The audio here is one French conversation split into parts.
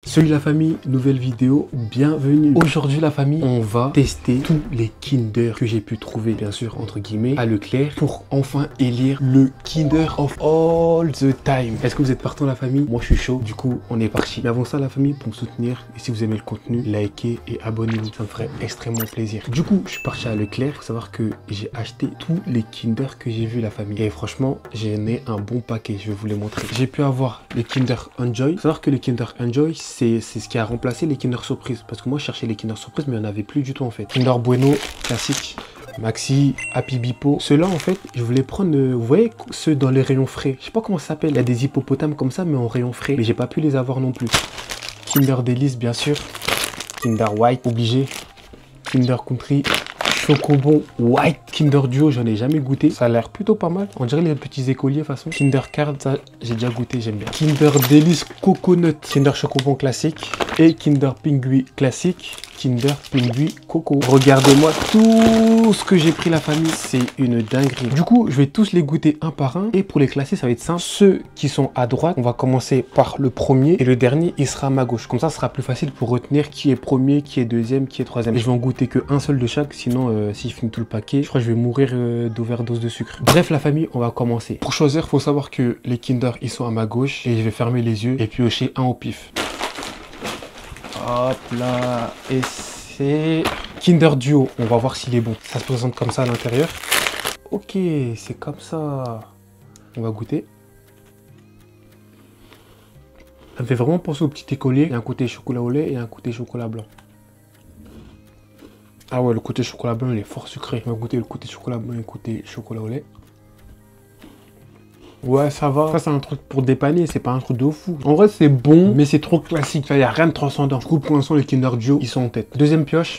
Salut la famille, nouvelle vidéo, bienvenue. Aujourd'hui la famille, on va tester tous les Kinder que j'ai pu trouver, bien sûr, entre guillemets, à Leclerc, pour enfin élire le Kinder of all the time. Est-ce que vous êtes partant la famille? Moi je suis chaud, du coup on est parti. Mais avant ça la famille, pour me soutenir, et si vous aimez le contenu, likez et abonnez-vous, ça me ferait extrêmement plaisir. Du coup, je suis parti à Leclerc, faut savoir que j'ai acheté tous les Kinder que j'ai vu la famille. Et franchement, j'en ai un bon paquet, je vais vous les montrer. J'ai pu avoir le Kinder Enjoy. Faut savoir que le Kinder Enjoy, c'est ce qui a remplacé les Kinder Surprise. Parce que moi, je cherchais les Kinder Surprise, mais il n'y en avait plus du tout en fait. Kinder Bueno, classique. Maxi, Happy Bipo. Ceux-là, en fait, je voulais prendre, vous voyez, ceux dans les rayons frais. Je sais pas comment ça s'appelle. Il y a des hippopotames comme ça, mais en rayons frais. Mais j'ai pas pu les avoir non plus. Kinder Delice, bien sûr. Kinder White, obligé. Kinder Country. Chocobon White. Kinder Duo, j'en ai jamais goûté. Ça a l'air plutôt pas mal. On dirait les petits écoliers façon. Kinder Card, ça j'ai déjà goûté, j'aime bien. Kinder Delice Coconut. Kinder Chocobon classique. Et Kinder Pingui classique. Kinder Pingui Coco. Regardez-moi tout ce que j'ai pris la famille. C'est une dinguerie. Du coup, je vais tous les goûter un par un. Et pour les classer, ça va être simple. Ceux qui sont à droite, on va commencer par le premier. Et le dernier, il sera à ma gauche. Comme ça, ce sera plus facile pour retenir qui est premier, qui est deuxième, qui est troisième. Et je vais en goûter qu'un seul de chaque. Sinon, si je finis tout le paquet, je crois que je vais mourir d'overdose de sucre. Bref, la famille, on va commencer. Pour choisir, il faut savoir que les Kinder, ils sont à ma gauche. Et je vais fermer les yeux et piocher un au pif. Hop là, et c'est Kinder Duo. On va voir s'il est bon. Ça se présente comme ça à l'intérieur. Ok, c'est comme ça. On va goûter. Ça me fait vraiment penser au petit écolier. Il y a un côté chocolat au lait et un côté chocolat blanc. Ah ouais, le côté chocolat blanc, il est fort sucré. On va goûter le côté chocolat blanc et le côté chocolat au lait. Ouais, ça va. Ça, c'est un truc pour dépanner, c'est pas un truc de fou. En vrai, c'est bon, mais c'est trop classique. Il n'y a rien de transcendant. Du coup, pour l'instant, les Kinder Duo, ils sont en tête. Deuxième pioche.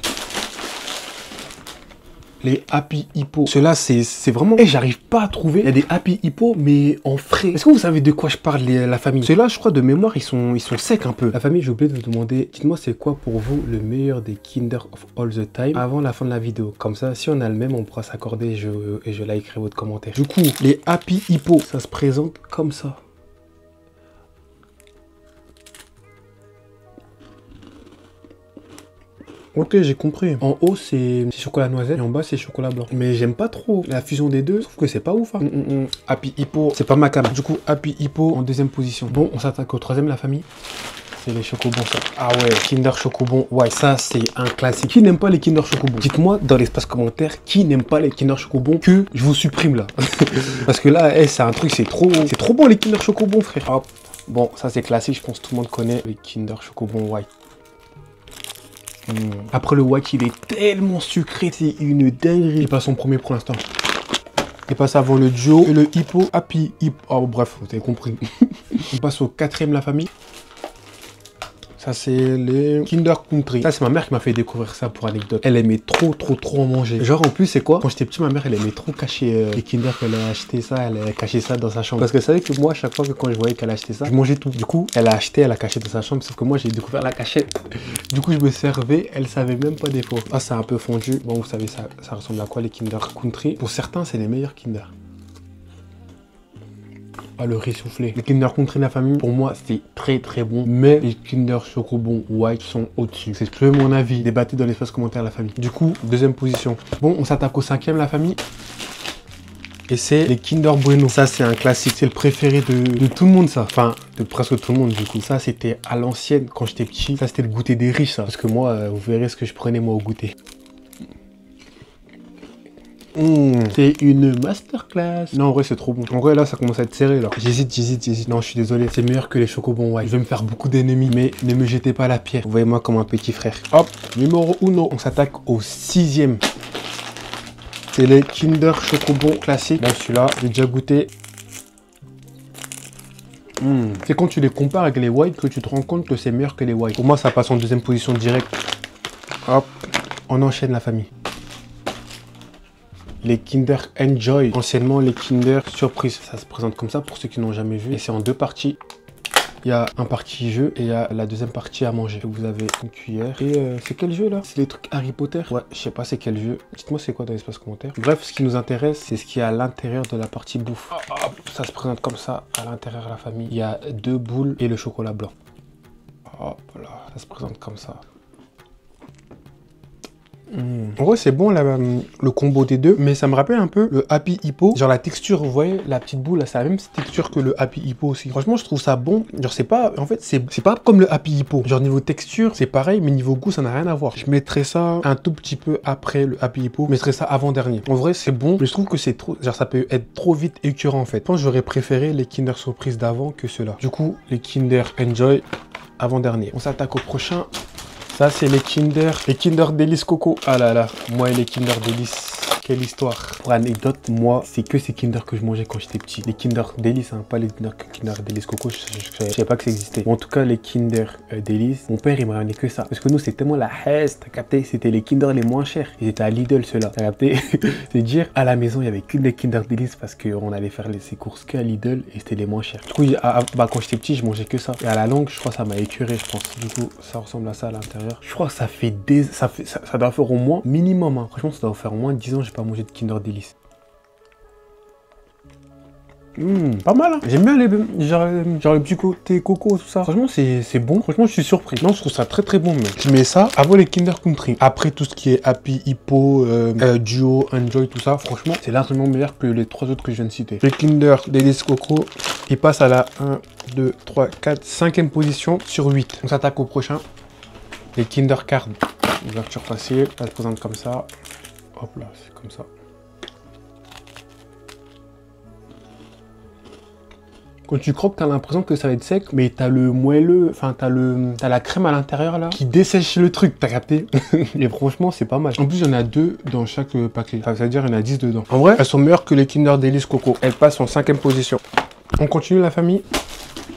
Les Happy Hippo. Ceux-là, c'est vraiment... Et j'arrive pas à trouver. Il y a des Happy Hippo, mais en frais. Est-ce que vous savez de quoi je parle, la famille? Ceux-là, je crois, de mémoire, ils sont secs un peu. La famille, j'ai oublié de vous demander, dites-moi, c'est quoi pour vous le meilleur des Kinder of all the time avant la fin de la vidéo? Comme ça, si on a le même, on pourra s'accorder et je likerai votre commentaire. Du coup, les Happy Hippo, ça se présente comme ça. Ok, j'ai compris. En haut, c'est chocolat noisette et en bas, c'est chocolat blanc. Mais j'aime pas trop la fusion des deux. Je trouve que c'est pas ouf. Hein. Happy Hippo, c'est pas ma cam. Du coup, Happy Hippo en deuxième position. Bon, on s'attaque au troisième, la famille. C'est les chocobons, ça. Ah ouais, Kinder Chocobon. Ouais, ça, c'est un classique. Qui n'aime pas les Kinder Chocobon? Dites-moi dans l'espace commentaire qui n'aime pas les Kinder Chocobon que je vous supprime là. Parce que là, c'est un truc, c'est trop bon les Kinder Chocobon, frère. Hop. Bon, ça, c'est classique. Je pense que tout le monde connaît les Kinder Chocobon White. Après le white, il est tellement sucré, c'est une dinguerie. Il passe en premier pour l'instant. Il passe avant le duo et le hippo, Happy Hippo. Oh bref, vous avez compris. On passe au quatrième, la famille. Ça, c'est les Kinder Country. Ça, c'est ma mère qui m'a fait découvrir ça pour anecdote. Elle aimait trop en manger. Genre, en plus, c'est quoi? Quand j'étais petit, ma mère, elle aimait trop cacher les Kinder qu'elle a acheté ça. Elle a caché ça dans sa chambre. Parce que vous savez que moi, à chaque fois que quand je voyais qu'elle achetait ça, je mangeais tout. Du coup, elle a acheté, elle a caché dans sa chambre. Sauf que moi, j'ai découvert la cachette. Du coup, je me servais. Elle savait même pas des fois. Ah, c'est un peu fondu. Bon, vous savez, ça ressemble à quoi les Kinder Country? Pour certains, c'est les meilleurs Kinder. Ah, le riz soufflé. Les Kinder Country de la famille, pour moi, c'est très bon. Mais les Kinder Chocobon White sont au-dessus. C'est que mon avis. Débattez dans l'espace commentaire, la famille. Du coup, deuxième position. Bon, on s'attaque au cinquième, la famille. Et c'est les Kinder Bueno. Ça, c'est un classique. C'est le préféré de tout le monde, ça. Enfin, de presque tout le monde, du coup. Ça, c'était à l'ancienne, quand j'étais petit. Ça, c'était le goûter des riches, ça. Parce que moi, vous verrez ce que je prenais, moi, au goûter. C'est une masterclass. Non, en vrai, c'est trop bon. En vrai, là, ça commence à être serré, là. J'hésite. Non, je suis désolé. C'est meilleur que les chocobons white. Je vais me faire beaucoup d'ennemis, mais ne me jetez pas la pierre. Vous voyez moi comme un petit frère. Hop, numéro 1. On s'attaque au sixième. C'est les Kinder Chocobon classiques. Bon, celui-là, j'ai déjà goûté. C'est quand tu les compares avec les white que tu te rends compte que c'est meilleur que les white. Pour moi, ça passe en deuxième position direct. Hop, on enchaîne, la famille. Les Kinder Enjoy, anciennement les Kinder Surprise. Ça se présente comme ça pour ceux qui n'ont jamais vu. Et c'est en deux parties. Il y a un partie jeu et il y a la deuxième partie à manger. Vous avez une cuillère. Et c'est quel jeu là? C'est les trucs Harry Potter? Ouais, je sais pas c'est quel jeu. Dites-moi c'est quoi dans l'espace commentaire. Bref, ce qui nous intéresse, c'est ce qu'il y a à l'intérieur de la partie bouffe. Hop, ça se présente comme ça à l'intérieur de la famille. Il y a deux boules et le chocolat blanc. Hop là, ça se présente comme ça. En vrai c'est bon là, le combo des deux, mais ça me rappelle un peu le Happy Hippo. Genre la texture, vous voyez la petite boule là, c'est la même texture que le Happy Hippo aussi. Franchement je trouve ça bon. Genre c'est pas, en fait c'est pas comme le Happy Hippo. Genre niveau texture c'est pareil, mais niveau goût ça n'a rien à voir. Je mettrais ça un tout petit peu après le Happy Hippo. Je mettrais ça avant dernier. En vrai c'est bon, mais je trouve que c'est trop, genre ça peut être trop vite écœurant en fait. Je pense que j'aurais préféré les Kinder Surprise d'avant que ceux-là. Du coup les Kinder Enjoy avant dernier. On s'attaque au prochain. Ça, c'est les Kinder Délice Coco. Ah là là, moi et les Kinder Délice, quelle histoire. Pour anecdote, moi, c'est que ces Kinder que je mangeais quand j'étais petit. Les Kinder Délice, hein, pas les Kinder Délice Coco, je savais pas que ça existait. Bon, en tout cas, les Kinder Délice, mon père, il me ramenait que ça. Parce que nous, c'est tellement la haisse, t'as capté, c'était les Kinder les moins chers. Ils étaient à Lidl, ceux-là, t'as capté. C'est dire, à la maison, il y avait que des Kinder Délice parce qu'on allait faire ses courses qu'à Lidl et c'était les moins chers. Du coup, quand j'étais petit, je mangeais que ça. Et à la longue, je crois que ça m'a écœuré, je pense. Du coup, ça ressemble à ça à l'intérieur. Je crois que ça fait ça doit faire au moins minimum, hein. Franchement, ça doit faire au moins 10 ans que j'ai pas mangé de Kinder Délice. Pas mal, hein. J'aime bien genre le petit côté coco, tout ça. Franchement, c'est bon. Franchement, je suis surpris. Non, je trouve ça très très bon, mais je mets ça avant les Kinder Country. Après tout ce qui est Happy, Hippo, Duo, Enjoy, tout ça, franchement, c'est largement meilleur que les 3 autres que je viens de citer. Les Kinder Délice Coco, ils passent à la 1, 2, 3, 4, 5e position sur 8. On s'attaque au prochain. Les Kinder Card. Ouverture facile, ça se présente comme ça. Hop là, c'est comme ça. Quand tu croques, t'as l'impression que ça va être sec, mais t'as le moelleux, enfin t'as la crème à l'intérieur là, qui dessèche le truc, t'as capté? Et franchement, c'est pas mal. En plus, il y en a 2 dans chaque paquet. Enfin, ça veut dire il y en a 10 dedans. En vrai, elles sont meilleures que les Kinder Délice Coco. Elles passent en 5e position. On continue la famille.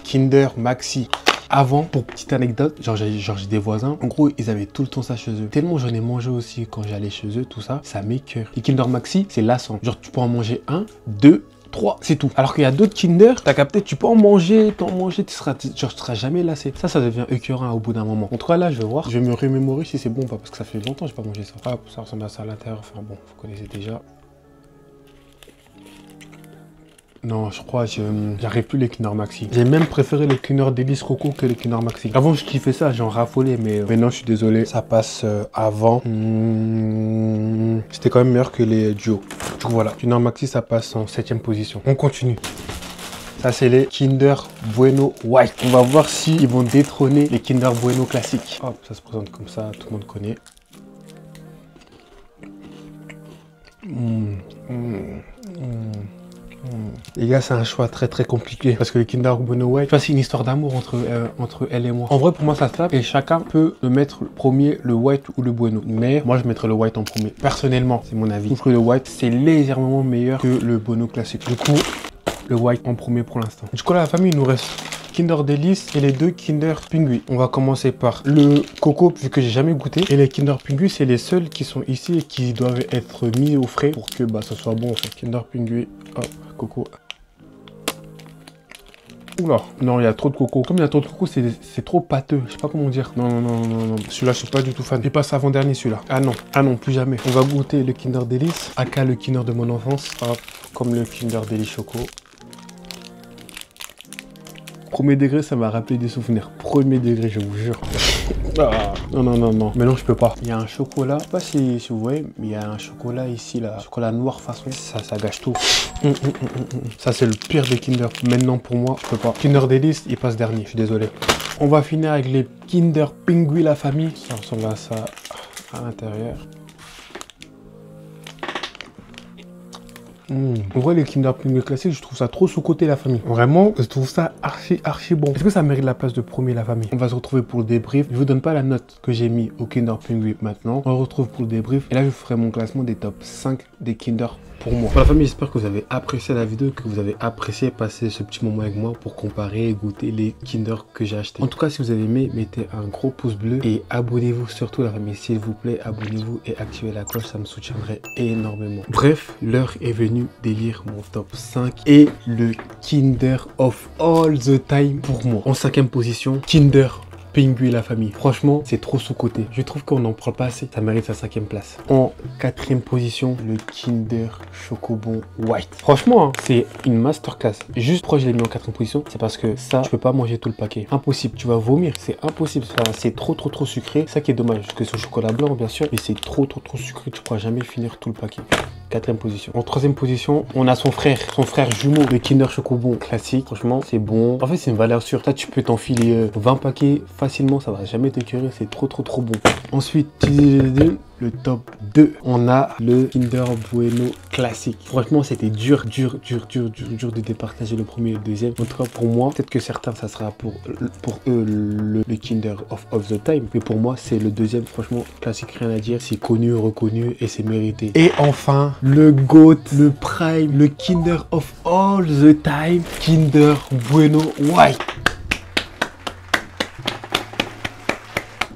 Kinder Maxi. Avant, pour petite anecdote, genre j'ai des voisins, en gros, ils avaient tout le temps ça chez eux. Tellement j'en ai mangé aussi quand j'allais chez eux, tout ça, ça m'écoeure. Les Kinder Maxi, c'est lassant. Genre tu peux en manger 1, 2, 3, c'est tout. Alors qu'il y a d'autres Kinder, t'as capté, tu peux en manger, tu seras jamais lassé. Ça devient écœurant au bout d'un moment. En tout cas, là, je vais voir, je vais me remémorer si c'est bon ou pas, parce que ça fait longtemps que j'ai pas mangé ça. Hop, ça ressemble à ça à l'intérieur, enfin bon, vous connaissez déjà. Non, je crois, j'arrive plus les Kinder Maxi. J'ai même préféré les Kinder Délice Coco que les Kinder Maxi. Avant, je kiffais ça, j'en raffolais, mais maintenant, je suis désolé. Ça passe avant. C'était quand même meilleur que les Duo. Du coup, voilà. Kinder Maxi, ça passe en 7e position. On continue. Ça, c'est les Kinder Bueno White. On va voir s'ils vont détrôner les Kinder Bueno classiques. Hop, ça se présente comme ça, tout le monde connaît. Les gars, c'est un choix très très compliqué parce que les Kinder Bueno White, c'est une histoire d'amour entre elle et moi. En vrai, pour moi, ça se tape et chacun peut le mettre premier, le White ou le Bueno. Mais moi, je mettrais le White en premier. Personnellement, c'est mon avis. Je trouve que le White, c'est légèrement meilleur que le Bueno classique. Du coup, le White en premier pour l'instant. Du coup, là, la famille, il nous reste Kinder Délice et les 2 Kinder Pingui. On va commencer par le Coco, vu que j'ai jamais goûté. Et les Kinder Pingui, c'est les seuls qui sont ici et qui doivent être mis au frais pour que ça soit bon. En fait. Kinder Pingui, hop, Coco. Oula, non, il y a trop de coco. Comme il y a trop de coco, c'est trop pâteux. Je sais pas comment dire. Non. Celui-là, je suis pas du tout fan. Il passe avant dernier, celui-là. Ah non, plus jamais. On va goûter le Kinder Délice, aka le Kinder de mon enfance. Hop, comme le Kinder Délice Choco. Premier degré, ça m'a rappelé des souvenirs. Premier degré, je vous jure. Ah, non. Mais non, je peux pas. Il y a un chocolat, je sais pas si vous voyez, mais il y a un chocolat ici, là. Chocolat noir façon. Ça gâche tout. Ça, c'est le pire des Kinder. Maintenant, pour moi, je peux pas. Kinder Délice, il passe dernier, je suis désolé. On va finir avec les Kinder Pingui, la famille. Ça ressemble à ça à l'intérieur. En vrai, les Kinder Pingui classiques, je trouve ça trop sous-côté, la famille. Vraiment, je trouve ça archi bon. Est-ce que ça mérite la place de premier, la famille? On va se retrouver pour le débrief. Je vous donne pas la note que j'ai mis au Kinder Pingui maintenant. On se retrouve pour le débrief. Et là, je ferai mon classement des top 5 des Kinder pour moi. Pour la famille, j'espère que vous avez apprécié la vidéo, que vous avez apprécié passer ce petit moment avec moi pour comparer et goûter les Kinder que j'ai achetés. En tout cas, si vous avez aimé, mettez un gros pouce bleu et abonnez-vous surtout, la famille, s'il vous plaît. Abonnez-vous et activez la cloche, ça me soutiendrait énormément. Bref, l'heure est venue d'élire mon top 5 et le Kinder of all the time pour moi. En 5e position, Kinder Pingué la famille. Franchement, c'est trop sous-coté. Je trouve qu'on n'en parle pas assez. Ça mérite sa 5e place. En 4e position, le Kinder Chocobon White. Franchement, hein, c'est une masterclass. Juste pourquoi je l'ai mis en 4e position, c'est parce que ça, je peux pas manger tout le paquet. Impossible. Tu vas vomir. C'est impossible. Enfin, c'est trop sucré. Ça qui est dommage. Parce que c'est au chocolat blanc, bien sûr. Mais c'est trop sucré. Tu pourras jamais finir tout le paquet. 4e position. En 3e position, on a son frère jumeau, le Kinder Chocobon classique. Franchement, c'est bon. En fait, c'est une valeur sûre. Ça, tu peux t'enfiler 20 paquets facilement. Ça va jamais t'écœurer. C'est trop bon. Ensuite, le top 2, on a le Kinder Bueno classique. Franchement, c'était dur de départager le premier et le deuxième. En tout cas, pour moi, peut-être que certains, ça sera pour eux le Kinder of the time. Mais pour moi, c'est le deuxième. Franchement, classique, rien à dire. C'est connu, reconnu et c'est mérité. Et enfin, le GOAT, le Prime, le Kinder of all the time, Kinder Bueno White.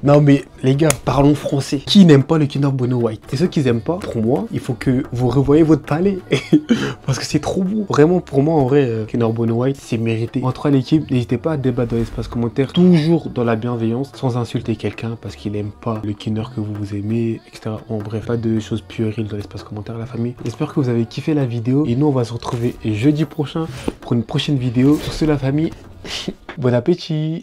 Non mais les gars, parlons français. Qui n'aime pas le Kinder Bueno White? Et ceux qui n'aiment pas, pour moi, il faut que vous revoyez votre palais. Parce que c'est trop beau. Vraiment, pour moi, en vrai, Kinder Bueno White, c'est mérité. En 3 l'équipe, n'hésitez pas à débattre dans l'espace commentaire. Toujours dans la bienveillance, sans insulter quelqu'un parce qu'il n'aime pas le Kinder que vous aimez, etc. En bref, pas de choses puériles dans l'espace commentaire, la famille. J'espère que vous avez kiffé la vidéo. Et nous, on va se retrouver jeudi prochain pour une prochaine vidéo. Sur ce, la famille, bon appétit!